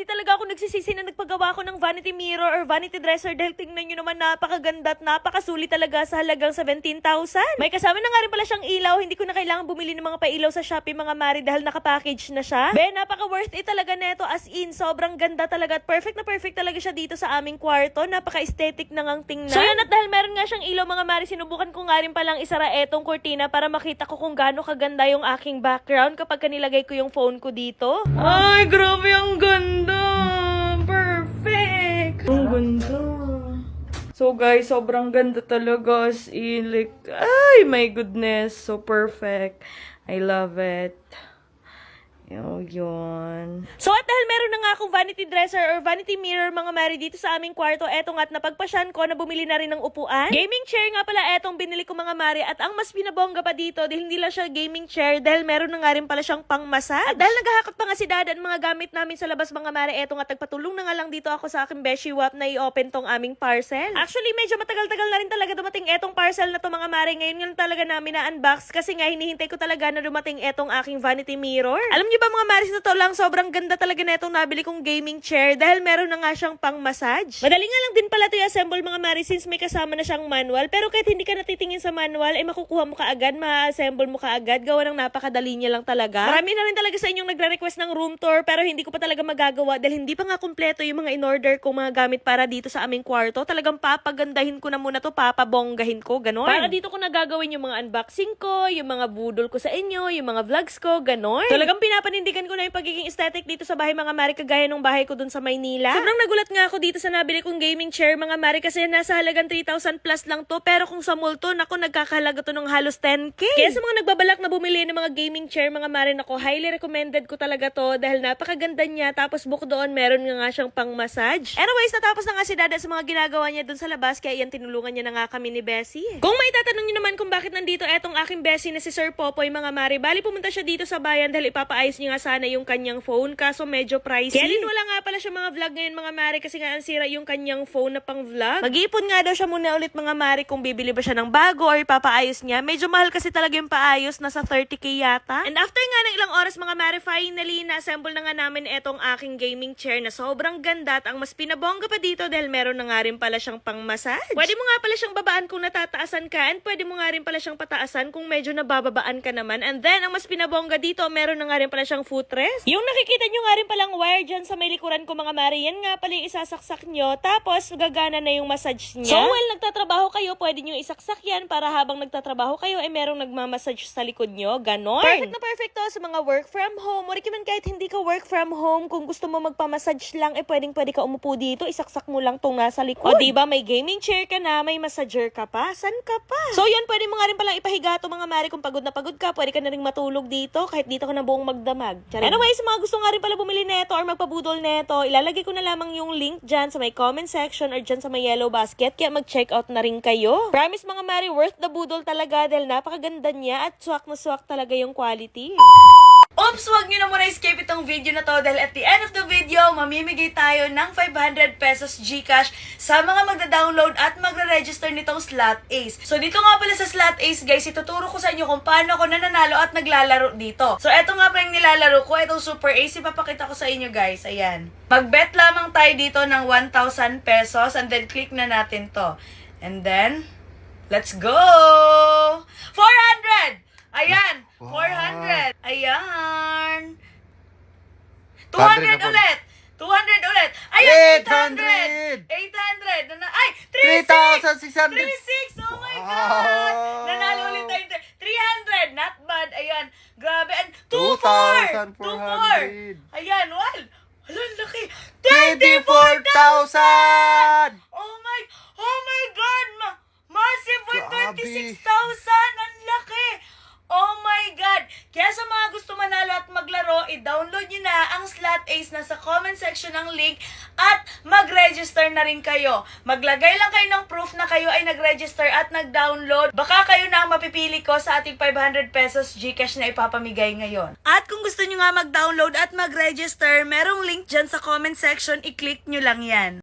talaga ako nagsisisi na nagpagawa ko ng vanity mirror or vanity dresser dahil tingnan nyo naman napakaganda at napakasulit talaga sa halagang 17,000. May kasama na nga rin pala siyang ilaw. Hindi ko na kailangan bumili ng mga pailaw sa Shopee mga mari dahil nakapackage na siya. Napaka worth it talaga neto, as in sobrang ganda talaga at perfect na perfect talaga siya dito sa aming kwarto. Napaka-aesthetic na ngang tingnan. So yun, at dahil meron nga siyang ilaw mga mari, sinubukan ko nga rin palang isara etong kurtina para makita ko kung gaano kaganda yung aking background kapag kanilagay ko yung phone ko dito. Ay, grabe ang ganda! Perfect! Ang ganda! So guys, sobrang ganda talaga, as in, like, ay, my goodness, so perfect. I love it. Yun. So at dahil meron na nga akong vanity dresser or vanity mirror mga mari dito sa aming kwarto, eto nga't napagpasyan ko na bumili na rin ng upuan. Gaming chair nga pala etong binili ko mga mari, at ang mas pinabongga pa dito dahil hindi lang siya gaming chair dahil meron na nga rin pala siyang pang-massage. At dahil naghahakot pa nga si Dada at mga gamit namin sa labas mga mari, eto nga tagpatulong na nga lang dito ako sa aking Beshi Wap na i-open tong aming parcel. Actually, medyo matagal-tagal na rin talaga dumating etong parcel na to mga mari. Ngayon nga talaga namin na-unbox kasi nga hinihintay ko talaga na dumating etong aking vanity mirror. Alam niyo ba mga mari, sa totoo lang, sobrang ganda talaga na itong nabili kong gaming chair dahil meron na nga siyang pang-massage. Madali nga lang din pala ito i-assemble mga mari since may kasama na siyang manual, pero kahit hindi ka natitingin sa manual, makukuha mo kaagad, ma-assemble mo kaagad, gawa ng napakadali niya lang talaga. Marami na rin talaga sa inyong nagre-request ng room tour pero hindi ko pa talaga magagawa dahil hindi pa nga kumpleto yung mga in-order kong mga gamit para dito sa aming kwarto. Talagang papagandahin ko na muna to, papabonggahin ko, ganon. Para dito ko nagagawin yung mga unboxing ko, yung mga budol ko sa inyo, yung mga vlogs ko, ganon. Talagang pinapanindigan ko na yung pagiging aesthetic dito sa bahay mga mari, kagaya ng bahay ko dun sa Maynila. Sobrang nagulat nga ako dito sa nabili kong gaming chair mga mari kasi nasa halagang 3,000 plus lang to, pero kung sa mall to, nako, nagkakahalaga to ng halos 10K. Kaya sa mga nagbabalak na bumili ng mga gaming chair mga mari, nako, highly recommended ko talaga to dahil napakaganda niya, tapos bukod doon meron nga siyang pang massage. Anyways, natapos na nga si Dada sa mga ginagawa niya dun sa labas, kaya yan tinulungan niya na nga kami ni Bessie. Kung may tatanong niyo naman kung bakit nandito etong aking Bessie na si Sir Popoy mga mari, bali pumunta siya dito sa bayan dahil ipapaayos niya nga sana yung kanyang phone, kaso medyo pricey. Kaya wala nga pala siya mga vlog ngayon mga mari kasi nga ang sira yung kanyang phone na pang vlog. Mag-iipon nga daw siya muna ulit mga mari kung bibili ba siya ng bago or ipapaayos niya. Medyo mahal kasi talaga yung paayos, nasa 30K yata. And after nga ng ilang oras mga mari, finally na-assemble na nga namin etong aking gaming chair na sobrang ganda, at ang mas pinabongga pa dito dahil meron na nga rin pala siyang pang massage. Pwede mo nga pala siyang babaan kung natataasan ka, and pwede mo nga rin pala siyang pataasan kung medyo nabababaan ka naman. And then ang mas pinabongga dito, meron na nga rin pala siyang footrest. Yung nakikita nyo nga rin palang wire dyan sa may likuran ko mga mari, yan nga pala yung isasaksak nyo, tapos gagana na yung massage niya. So while nagtatrabaho kayo, pwede nyo isaksak yan para habang nagtatrabaho kayo, merong nagmamassage sa likod nyo, ganon. Perfect na perfect to sa mga work from home, or man kahit hindi ka work from home, kung gusto mo magpamassage lang, pwede ka umupo dito, isaksak mo lang tong nasa likod. O diba, may gaming chair ka na, may massager ka pa, san ka pa? So yun, pwede mo nga rin palang ipahiga to mga mari, kung pagod na pagod ka, pwede ka na rin matulog dito, kahit dito ka na buong magdamag. Anyways, mga gusto nga rin pala bumili neto or magpabudol neto, ilalagay ko na lamang yung link dyan sa may comment section or dyan sa may yellow basket, kaya mag-check out na rin kayo. Promise mga mari, worth the budol talaga dahil napakaganda niya at swak na swak talaga yung quality. Oops, wag nyo na muna escape itong video na to dahil at the end of the video, mamimigay tayo ng 500 pesos GCash sa mga magda-download at magre-register nitong Slot Ace. So dito nga pala sa Slot Ace guys, ituturo ko sa inyo kung paano ako nananalo at naglalaro dito. So eto nga pala yung nilalaro ko, itong Super Ace, ipapakita ko sa inyo guys, ayan. Mag-bet lamang tayo dito ng 1,000 pesos and then click na natin to. And then, let's go! 400! Ayan! 400! Ayan! 200 ulit! 200 ulit! Ayan! 800! 800! Ay! 3,600! 36! Oh my God! Nanalo ulit tayo. 300! Not bad! Ayan! Grabe! And 2,400! 2,400! Ayan! Well! Alam, laki! 24,000! Oh my God! Massive! Grabe. 26,000! Ang laki! Oh my God! Kaya sa mga gusto manalo at maglaro, i-download nyo na ang Slot Ace na sa comment section ng link at mag-register na rin kayo. Maglagay lang kayo ng proof na kayo ay nag-register at nag-download. Baka kayo na ang mapipili ko sa ating 500 pesos GCash na ipapamigay ngayon. At kung gusto nyo nga mag-download at mag-register, merong link dyan sa comment section, i-click nyo lang yan.